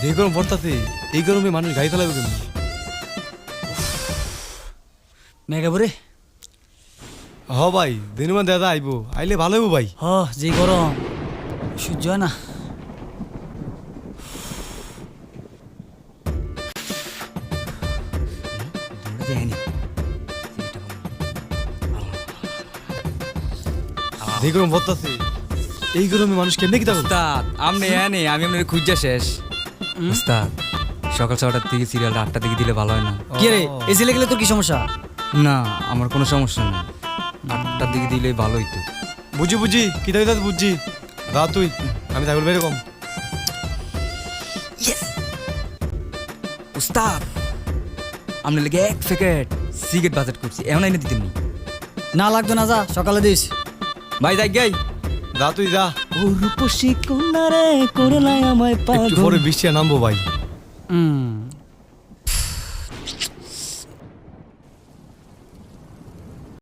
যে গরম পড়তাছে এই গরমে মানুষ গাড়ি চালাবে কেমন? মেঘাপুরে হ ভাই দিনমান দাদা আইবো, আইলে ভালো হইব ভাই। হ যে গরম সহ্য হয় না। যে গরম পড়তাছে এই গরমে মানুষ কেমনে কি থাকবে? উস্তাদ আমনে এনে আমি আপনার খুঁজা শেষ। উস্তাদ সকাল 6টার দিকে সিরিয়ালটা 8টার দিকে দিলে ভালো হয় না? কি রে এই ছেলে গেলে তোর কি সমস্যা? না আমার কোনো সমস্যা নেই, 8টার দিকে দিলে ভালো হইতো। বুঝি বুঝি কি দাদা বুঝছি দাদা তুই আমি থাকবো এরকম। উস্তাদ আপনার লেগে 1 প্যাকেট সিগারেট বাজেট করছি, এমন এনে দিতেন না লাগতো না, যা সকালে দিস। ভাই যাই গাই দা তুই যা, রূপসী কন্যা রে করলাই আমায় একটু পরে বৃষ্টি নামবো ভাই।